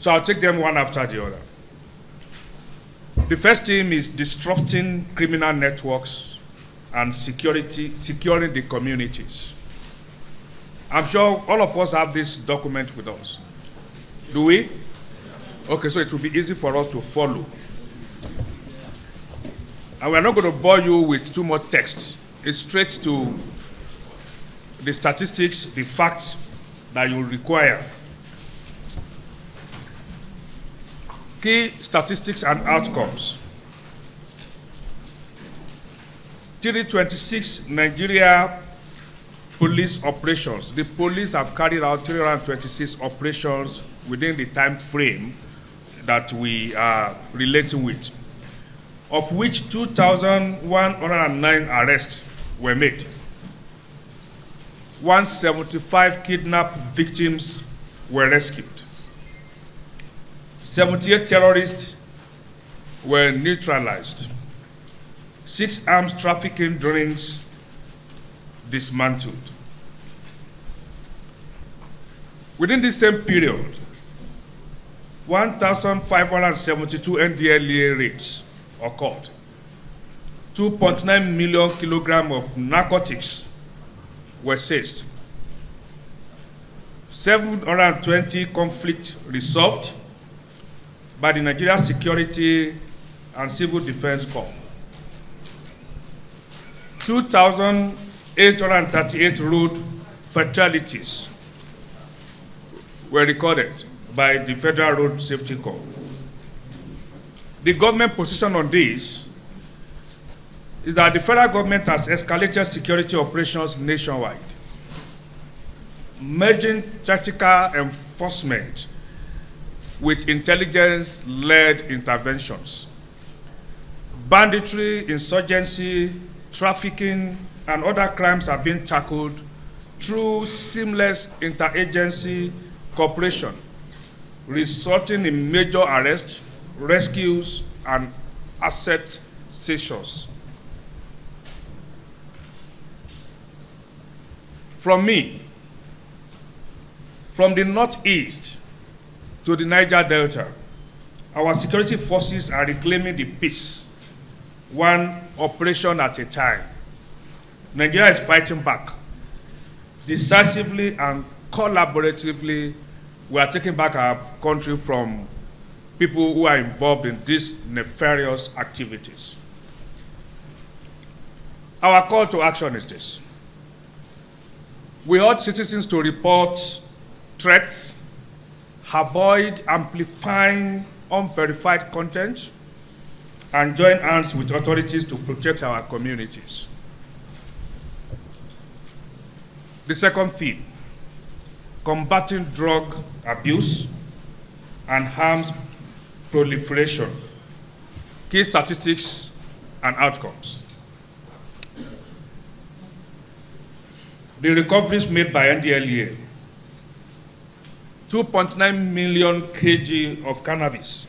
So I'll take them one after the other. The first theme is disrupting criminal networks and securing the communities. I'm sure all of us have this document with us. Do we? Okay, so it will be easy for us to follow. And we're not going to bore you with too much text. It's straight to the statistics, the facts that you require. Key statistics and outcomes. 326 Nigeria police operations. The police have carried out 326 operations within the time frame that we are relating with, of which 2,109 arrests were made. 175 kidnapped victims were rescued. 78 terrorists were neutralized. 6 arms trafficking rings dismantled. Within this same period, 1,572 NDLEA raids occurred. 2.9 million kilograms of narcotics were seized. 720 conflicts resolved by the Nigeria Security and Civil Defense Corps. 2,838 road fatalities were recorded by the Federal Road Safety Corps. The government position on this is that the federal government has escalated security operations nationwide, merging tactical enforcement with intelligence-led interventions. Banditry, insurgency, trafficking, and other crimes are being tackled through seamless interagency cooperation, resulting in major arrests, rescues, and asset seizures. From the northeast to the Niger Delta, our security forces are reclaiming the peace, one operation at a time. Nigeria is fighting back. Decisively and collaboratively, we are taking back our country from people who are involved in these nefarious activities. Our call to action is this. We urge citizens to report threats, avoid amplifying unverified content, and join hands with authorities to protect our communities. The second theme, combating drug abuse and arms proliferation. Key statistics and outcomes. The recoveries made by NDLEA, 2.9 million kg of cannabis,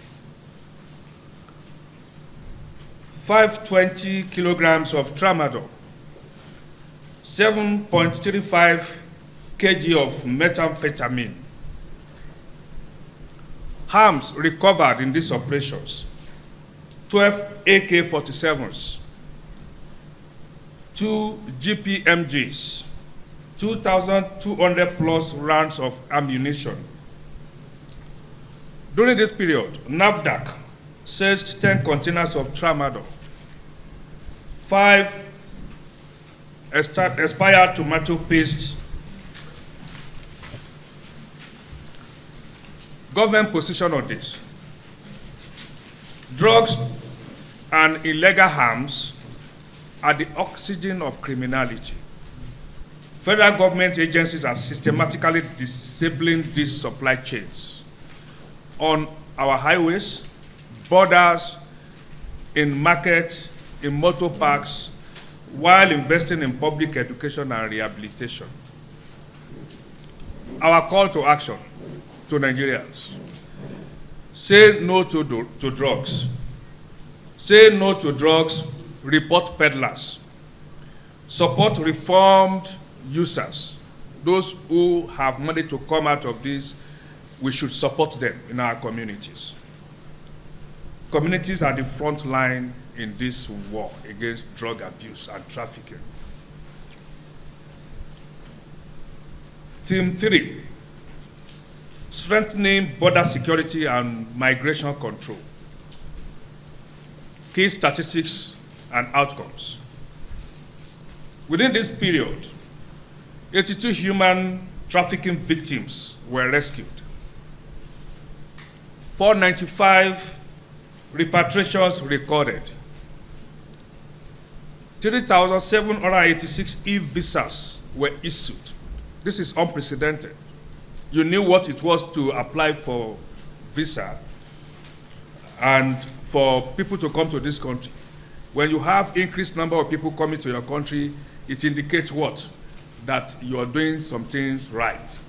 520 kilograms of tramadol, 7.35 kg of methamphetamine. Arms recovered in these operations, 12 AK-47s, 2 GPMGs, 2,200 plus rounds of ammunition. During this period, NAFDAC seized 10 containers of tramadol, 5 expired tomato paste. Government position on this. Drugs and illegal arms are the oxygen of criminality. Federal government agencies are systematically disabling these supply chains on our highways, borders, in markets, in motor parks, while investing in public education and rehabilitation. Our call to action to Nigerians: say no to drugs. Say no to drugs, report peddlers. Support reformed users, those who have money to come out of this we should support them in our communities. Communities are the front line in this war against drug abuse and trafficking. Team 3, strengthening border security and migration control. Key statistics and outcomes. Within this period, 82 human trafficking victims were rescued. 495 repatriations recorded. 3,786 e-visas were issued. This is unprecedented. You knew what it was to apply for visa and for people to come to this country. When you have increased number of people coming to your country, it indicates what? That you are doing some things right.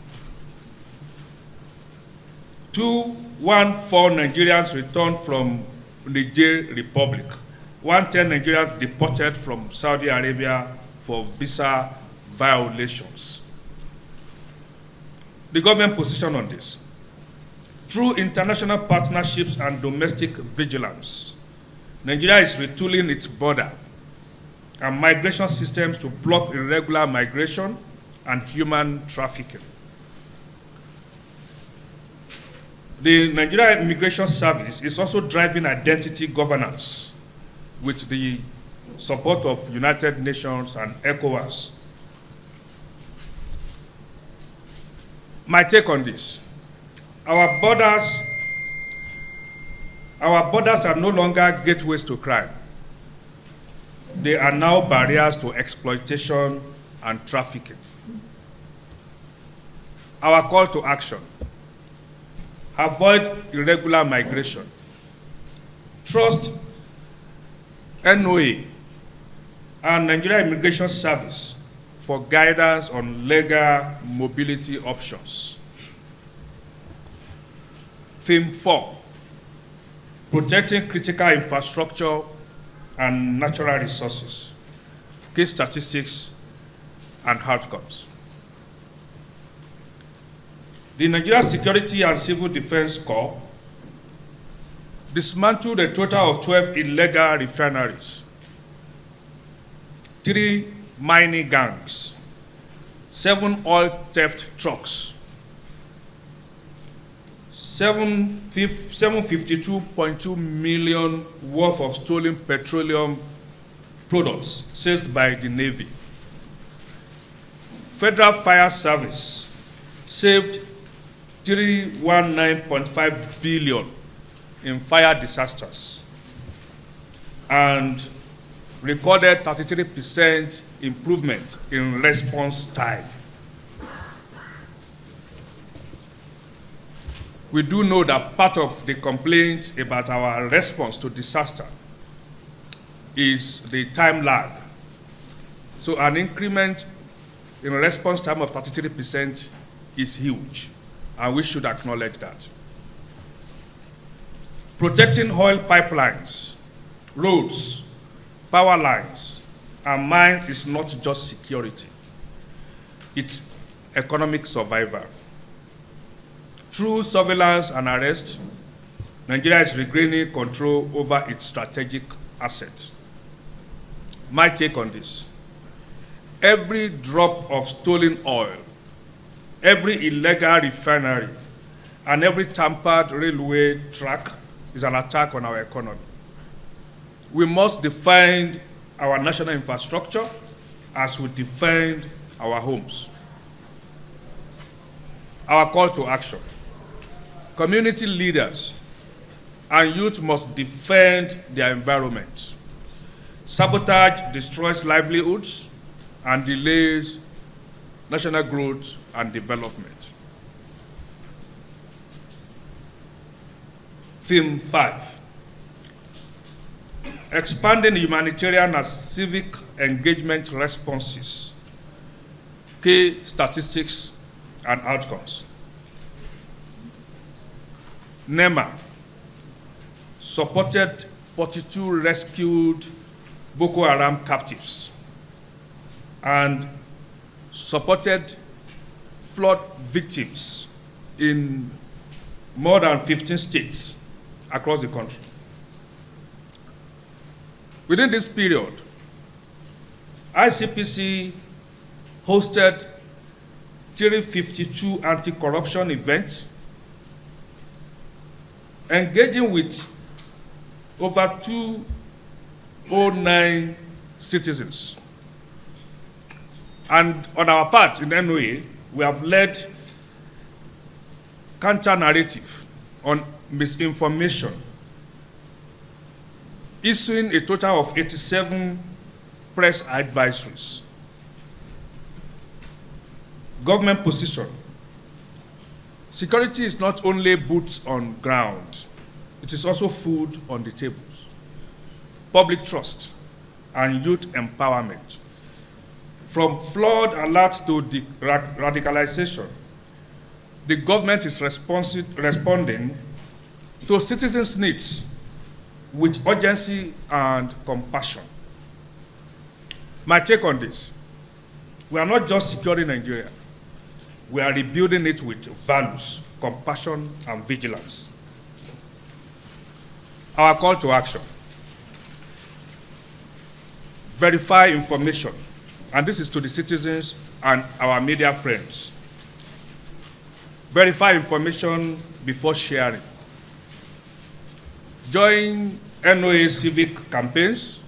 214 Nigerians returned from Niger Republic. 110 Nigerians deported from Saudi Arabia for visa violations. The government position on this. Through international partnerships and domestic vigilance, Nigeria is retooling its border and migration systems to block irregular migration and human trafficking. The Nigeria Immigration Service is also driving identity governance with the support of United Nations and ECOWAS. My take on this, our borders are no longer gateways to crime. They are now barriers to exploitation and trafficking. Our call to action: avoid irregular migration. Trust NOA and Nigeria Immigration Service for guidance on legal mobility options. Theme 4, protecting critical infrastructure and natural resources. Key statistics and outcomes. The Nigeria Security and Civil Defense Corps dismantled a total of 12 illegal refineries, 3 mining gangs, 7 oil theft trucks, 752.2 million worth of stolen petroleum products seized by the Navy. Federal Fire Service saved 319.5 billion in fire disasters and recorded 33% improvement in response time. We do know that part of the complaint about our response to disaster is the time lag. So an increment in response time of 33% is huge, and we should acknowledge that. Protecting oil pipelines, roads, power lines, and mines is not just security. It's economic survival. Through surveillance and arrest, Nigeria is regaining control over its strategic assets. My take on this: every drop of stolen oil, every illegal refinery, and every tampered railway track is an attack on our economy. We must defend our national infrastructure as we defend our homes. Our call to action: community leaders and youth must defend their environment. Sabotage destroys livelihoods and delays national growth and development. Theme 5, expanding humanitarian and civic engagement responses. Key statistics and outcomes. NEMA supported 42 rescued Boko Haram captives and supported flood victims in more than 15 states across the country. Within this period, ICPC hosted 352 anti-corruption events, engaging with over 209 citizens. And on our part in NOA, we have led counter-narrative on misinformation, issuing a total of 87 press advisories. Government position. Security is not only boots on ground, it is also food on the tables. Public trust and youth empowerment. From flood alert to radicalization, the government is responding to citizens' needs with urgency and compassion. My take on this: we are not just securing Nigeria, we are rebuilding it with values, compassion, and vigilance. Our call to action: verify information, and this is to the citizens and our media friends. Verify information before sharing. Join NOA civic campaigns.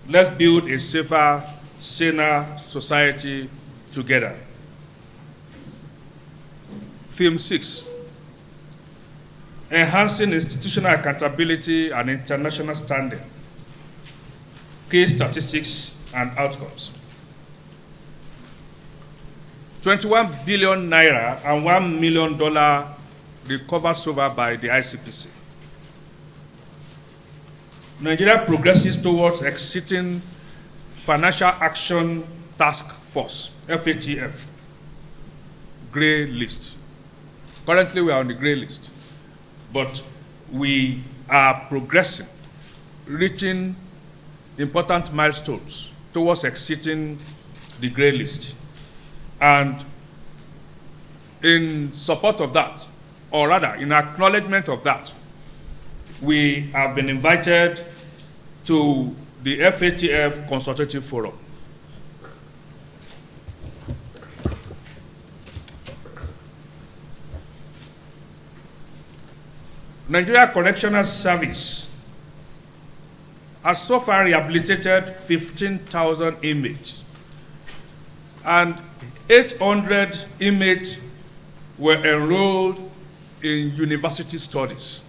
Let's build a safer, saner society together. Theme 6, enhancing institutional accountability and international standing. Key statistics and outcomes. 21 billion naira and $1 million recovered so far by the ICPC. Nigeria progresses towards exiting Financial Action Task Force, FATF, gray list. Currently, we are on the gray list, but we are progressing, reaching important milestones towards exiting the gray list. And in support of that, or rather, in acknowledgement of that, we have been invited to the FATF Consultative Forum. Nigeria Correctional Service has so far rehabilitated 15,000 inmates, and 800 inmates were enrolled in university studies,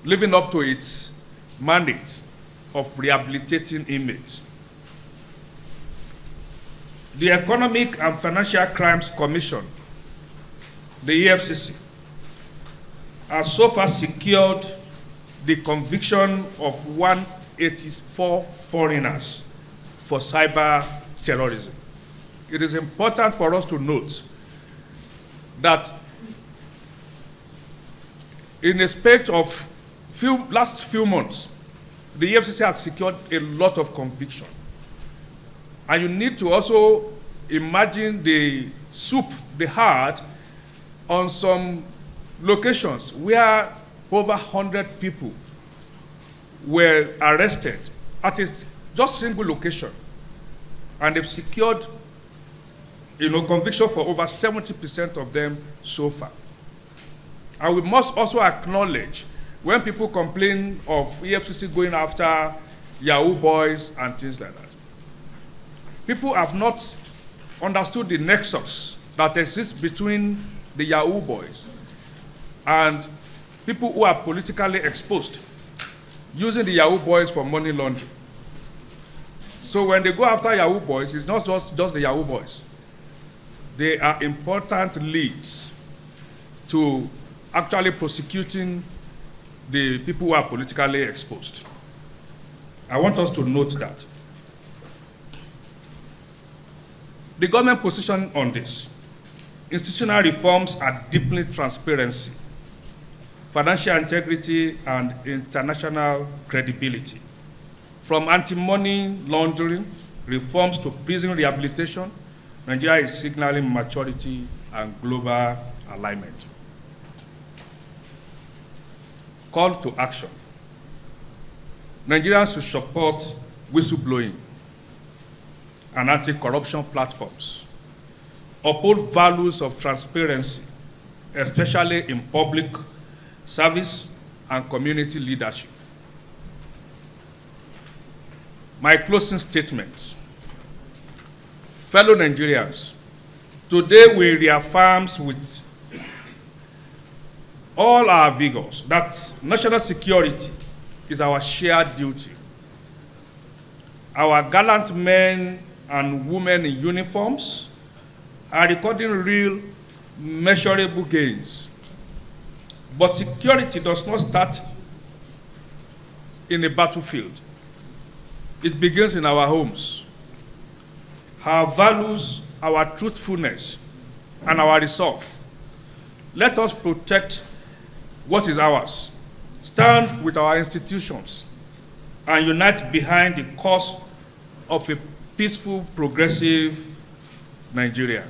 living up to its mandate of rehabilitating inmates. The Economic and Financial Crimes Commission, the EFCC, has so far secured the conviction of 184 foreigners for cyber terrorism. It is important for us to note that in a spate of last few months, the EFCC has secured a lot of conviction. And you need to also imagine the soup they had on some locations where over 100 people were arrested at a just single location. And they've secured conviction for over 70% of them so far. And we must also acknowledge when people complain of EFCC going after Yahoo boys and things like that, people have not understood the nexus that exists between the Yahoo boys and people who are politically exposed, using the Yahoo boys for money laundering. So when they go after Yahoo boys, it's not just the Yahoo boys. They are important leads to actually prosecuting the people who are politically exposed. I want us to note that. The government position on this: institutional reforms are deepening transparency, financial integrity, and international credibility. From anti-money laundering reforms to prison rehabilitation, Nigeria is signaling maturity and global alignment. Call to action. Nigerians should support whistleblowing and anti-corruption platforms, uphold values of transparency, especially in public service and community leadership. My closing statement. Fellow Nigerians, today we reaffirm with all our vigors that national security is our shared duty. Our gallant men and women in uniforms are recording real, measurable gains. But security does not start in a battlefield. It begins in our homes. Our values, our truthfulness, and our resolve. Let us protect what is ours, stand with our institutions, and unite behind the cause of a peaceful, progressive Nigeria.